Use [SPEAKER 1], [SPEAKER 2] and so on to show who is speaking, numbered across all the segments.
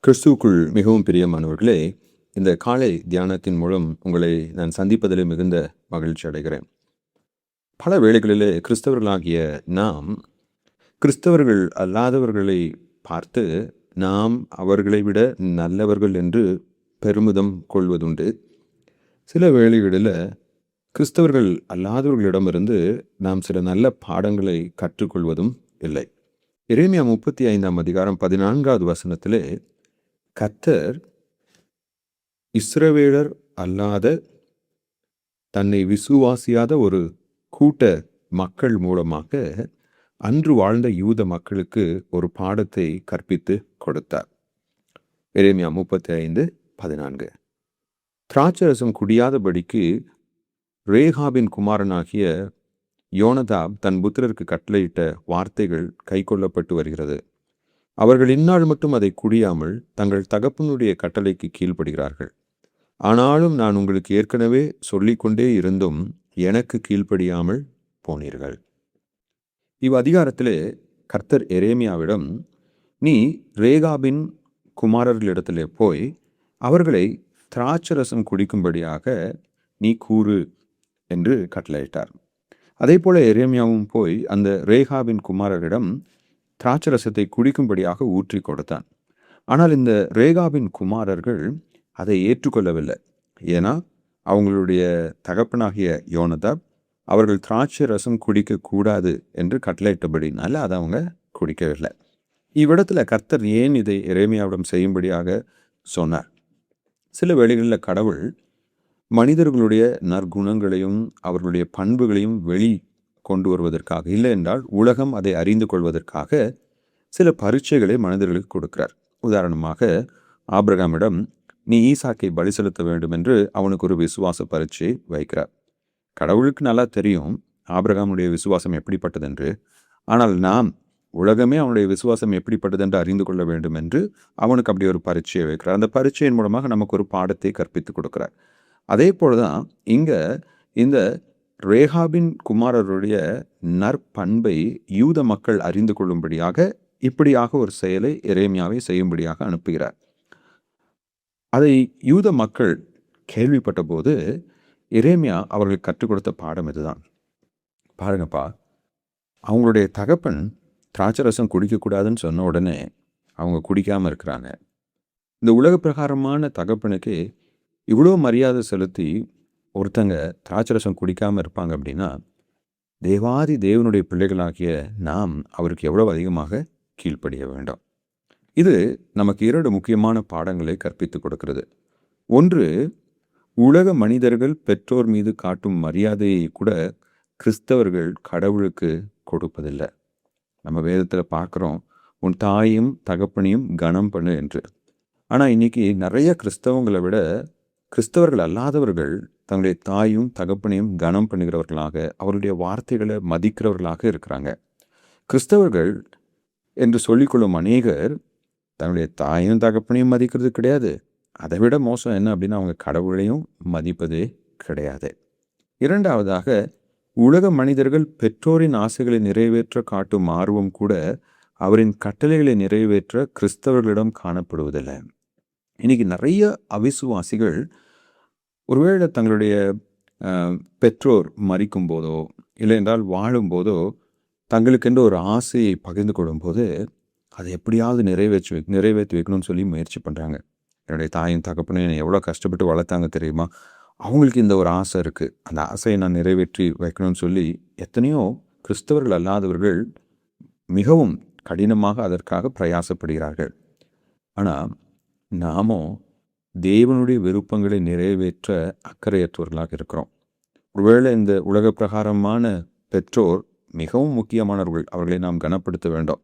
[SPEAKER 1] கிறிஸ்துவுக்குள் மிகவும் பிரியமானவர்களே, இந்த காலை தியானத்தின் மூலம் உங்களை நான் சந்திப்பதில் மிகுந்த மகிழ்ச்சி அடைகிறேன். பல வேளைகளிலே கிறிஸ்தவர்களாகிய நாம் கிறிஸ்தவர்கள் அல்லாதவர்களை பார்த்து நாம் அவர்களை விட நல்லவர்கள் என்று பெருமிதம் கொள்வதுண்டு. சில வேளைகளில் கிறிஸ்தவர்கள் அல்லாதவர்களிடமிருந்து நாம் சில நல்ல பாடங்களை கற்றுக்கொள்வதும் இல்லை. எரேமியா 35ஆம் அதிகாரம் 14வது வசனத்திலே கர்த்தர் இஸ்ரவேலர் அல்லாத தன்னை விசுவாசியாத ஒரு கூட்ட மக்கள் மூலமாக அன்று வாழ்ந்த யூத மக்களுக்கு ஒரு பாடத்தை கற்பித்து கொடுத்தார். எரேமியா 35:14. திராட்சரசம் குடியாதபடிக்கு ரேகாபின் குமாரனாகிய யோனதாப் தன் புத்திரருக்கு கட்டளையிட்ட வார்த்தைகள் கைக்கொள்ளப்பட்டு வருகிறது. அவர்கள் இந்நாள் மட்டும் அதை குடியாமல் தங்கள் தகப்பனுடைய கட்டளைக்கு கீழ்ப்படுகிறார்கள். ஆனாலும் நான் உங்களுக்கு ஏற்கனவே சொல்லிக்கொண்டே இருந்தும் எனக்கு கீழ்ப்படியாமல் போனீர்கள். அதிகாரத்திலே கர்த்தர் எரேமியாவிடம், நீ ரேகாபின் குமாரர்களிடத்திலே போய் அவர்களை திராட்சரசம் குடிக்கும்படியாக நீ கூறு என்று கட்டளையிட்டார். அதே போல எரேமியாவும் போய் அந்த ரேகாபின் குமாரரிடம் திராட்சரசத்தை குடிக்கும்படியாக ஊற்றி கொடுத்தான். ஆனால் இந்த ரேகாபின் குமாரர்கள் அதை ஏற்றுக்கொள்ளவில்லை. ஏன்னா அவங்களுடைய தகப்பனாகிய யோனதாப் அவர்கள் திராட்சை ரசம் குடிக்கக்கூடாது என்று கட்டளையிட்டபடினால அதை அவங்க குடிக்கவில்லை. இவ்விடத்துல கர்த்தர் ஏன் இதை எரேமியாவிடம் செய்யும்படியாக சொன்னார்? சில வேளைகளில் கடவுள் மனிதர்களுடைய நற்குணங்களையும் அவர்களுடைய பண்புகளையும் கொண்டு வருவதற்காக, இல்லை என்றால் உலகம் அதை அறிந்து கொள்வதற்காக சில பரீட்சைகளை மனிதர்களுக்கு கொடுக்கிறார். உதாரணமாக ஆபிரகாமிடம் நீ ஈசாக்கை பலி செலுத்த வேண்டும் என்று அவனுக்கு ஒரு விசுவாச பரீட்சை வைக்கிறார். கடவுளுக்கு நல்லா தெரியும் ஆபிரகாமுடைய விசுவாசம் எப்படிப்பட்டது என்று. ஆனால் நாம் உலகமே அவனுடைய விசுவாசம் எப்படிப்பட்டது என்று அறிந்து கொள்ள வேண்டும் என்று அவனுக்கு அப்படி ஒரு பரீட்சையை வைக்கிறார். அந்த பரீட்சையின் மூலமாக நமக்கு ஒரு பாடத்தை கற்பித்து கொடுக்கிறார். அதே போலதான் இங்க இந்த ரேகாபின் குமாரருடைய நற்பண்பை யூத மக்கள் அறிந்து கொள்ளும்படியாக இப்படியாக ஒரு செயலை எரேமியாவை செய்யும்படியாக அனுப்புகிறார். அதை யூத மக்கள் கேள்விப்பட்ட போது எரேமியா அவர்கள் கற்றுக் கொடுத்த பாடம் இதுதான். பாருங்கப்பா, அவங்களுடைய தகப்பன் திராட்சரசம் குடிக்கக்கூடாதுன்னு சொன்ன உடனே அவங்க குடிக்காம இருக்கிறாங்க. இந்த உலக பிரகாரமான தகப்பனுக்கு இவ்வளோ மரியாதை செலுத்தி ஒருத்தங்க திராட்சரசம் குடிக்காமல் இருப்பாங்க அப்படின்னா, தேவாதி தேவனுடைய பிள்ளைகளாகிய நாம் அவருக்கு எவ்வளவு அதிகமாக கீழ்ப்படிய வேண்டும். இது நமக்கு 2 முக்கியமான பாடங்களை கற்பித்து கொடுக்கிறது. ஒன்று, உலக மனிதர்கள் பெற்றோர் மீது காட்டும் மரியாதையை கூட கிறிஸ்தவர்கள் கடவுளுக்கு கொடுப்பதில்லை. நம்ம வேதத்தில் பார்க்குறோம், உன் தாயும் தகப்பனையும் கனம் பண்ணு என்று. ஆனால் இன்னைக்கு நிறைய கிறிஸ்தவங்களை விட கிறிஸ்தவர்கள் அல்லாதவர்கள் தங்களுடைய தாயும் தகப்பனையும் கனம் பண்ணுகிறவர்களாக, அவருடைய வார்த்தைகளை மதிக்கிறவர்களாக இருக்கிறாங்க. கிறிஸ்தவர்கள் என்று சொல்லிக்கொள்ளும் அநேகர் தங்களுடைய தாயும் தகப்பனையும் மதிக்கிறது கிடையாது. அதை விட மோசம் என்ன அப்படின்னா, அவங்க கடவுளையும் மதிப்பதே கிடையாது. இரண்டாவதாக, உலக மனிதர்கள் பெற்றோரின் ஆசைகளை நிறைவேற்ற காட்டும் ஆர்வம் கூட அவரின் கட்டளைகளை நிறைவேற்ற கிறிஸ்தவர்களிடம் காணப்படுவதில்லை. இன்னைக்கு நிறைய அவிசுவாசிகள் ஒருவேளை தங்களுடைய பெற்றோர் மரிக்கும் போதோ இல்லை என்றால் வாழும் போதோ தங்களுக்கென்று ஒரு ஆசையை பகிர்ந்து கொள்ளும்போது அதை எப்படியாவது நிறைவேற்றி வைக்கணும்னு சொல்லி முயற்சி பண்ணுறாங்க. என்னுடைய தாயும் தகப்பனும் என்னை எவ்வளோ கஷ்டப்பட்டு வளர்த்தாங்க தெரியுமா, அவங்களுக்கு இந்த ஒரு ஆசை இருக்குது, அந்த ஆசையை நான் நிறைவேற்றி வைக்கணும்னு சொல்லி எத்தனையோ கிறிஸ்தவர்கள் அல்லாதவர்கள் மிகவும் கடினமாக அதற்காக பிரயாசப்படுகிறார்கள். ஆனால் நாமோ தேவனுடைய விருப்பங்களை நிறைவேற்ற அக்கறையற்றவர்களாக இருக்கிறோம். ஒருவேளை இந்த உலக பிரகாரமான பெற்றோர் மிகவும் முக்கியமானவர்கள், அவர்களை நாம் கனப்படுத்த வேண்டும்.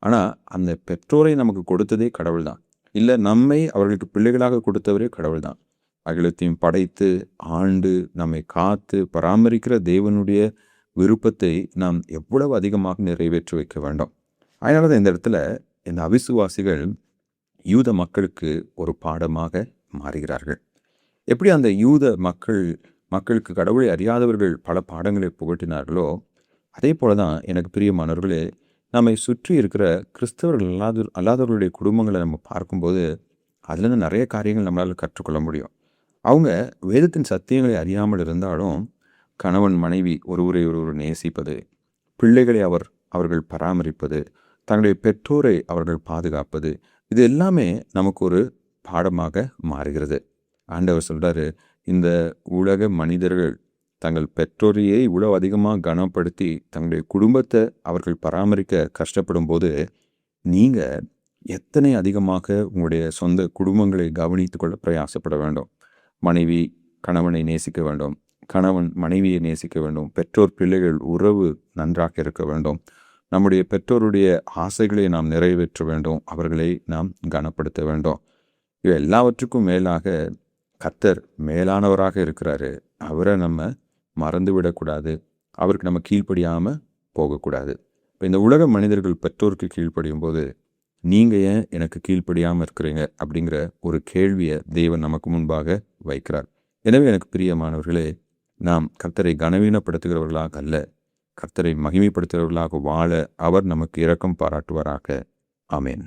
[SPEAKER 1] ஆனால் அந்த பெற்றோரை நமக்கு கொடுத்ததே கடவுள் தான். இல்லை, நம்மை அவர்களுக்கு பிள்ளைகளாக கொடுத்தவரே கடவுள் தான். அகிலத்தையும் படைத்து ஆண்டு நம்மை காத்து பராமரிக்கிற தேவனுடைய விருப்பத்தை நாம் எவ்வளவு அதிகமாக நிறைவேற்றி வைக்க வேண்டும். அதனால தான் இந்த இடத்துல இந்த அவிசுவாசிகள் யூத மக்களுக்கு ஒரு பாடமாக மாறுகிறார்கள். எப்படி அந்த யூத மக்களுக்கு கடவுளை அறியாதவர்கள் பல பாடங்களை புகட்டினார்களோ, அதே போல தான் எனக்கு பிரியமானவர்களே, நம்மை சுற்றி இருக்கிற கிறிஸ்தவர்கள் அல்லாதவர்களுடைய குடும்பங்களை நம்ம பார்க்கும்போது அதுலேருந்து நிறைய காரியங்கள் நம்மளால் கற்றுக்கொள்ள முடியும். அவங்க வேதத்தின் சத்தியங்களை அறியாமல் இருந்தாலும் கணவன் மனைவி ஒருவரை ஒருவர் நேசிப்பது, பிள்ளைகளை அவர்கள் பராமரிப்பது, தங்களுடைய பெற்றோரை அவர்கள் பாதுகாப்பது, இது எல்லாமே நமக்கு ஒரு பாடமாக மாறுகிறது. ஆண்டவர் சொல்றாரு, இந்த உலக மனிதர்கள் தங்கள் பெற்றோரையே இவ்வளவு அதிகமாக கனப்படுத்தி தங்களுடைய குடும்பத்தை அவர்கள் பராமரிக்க கஷ்டப்படும் போது நீங்க எத்தனை அதிகமாக உங்களுடைய சொந்த குடும்பங்களை கவனித்து கொள்ள பிரயாசப்பட வேண்டும். மனைவி கணவனை நேசிக்க வேண்டும், கணவன் மனைவியை நேசிக்க வேண்டும், பெற்றோர் பிள்ளைகள் உறவு நன்றாக இருக்க வேண்டும், நம்முடைய பெற்றோருடைய ஆசைகளை நாம் நிறைவேற்ற வேண்டும், அவர்களை நாம் கனப்படுத்த வேண்டும். இவை எல்லாவற்றுக்கும் மேலாக கர்த்தர் மேலானவராக இருக்கிறாரு. அவரை நம்ம மறந்து விடக்கூடாது, அவருக்கு நம்ம கீழ்ப்படியாமல் போகக்கூடாது. இப்போ இந்த உலக மனிதர்கள் பெற்றோருக்கு கீழ்ப்படியும் போது நீங்கள் ஏன் எனக்கு கீழ்ப்படியாமல் இருக்கிறீங்க அப்படிங்கிற ஒரு கேள்வியை தேவன் நமக்கு முன்பாக வைக்கிறார். எனவே எனக்கு பிரியமானவர்களே, நாம் கர்த்தரை கனவீனப்படுத்துகிறவர்களாக அல்ல, கர்த்தரை மகிமைப்படுத்துகிறவர்களாக வாழ அவர் நமக்கு இரக்கம் பாராட்டுவாராக. ஆமேன்.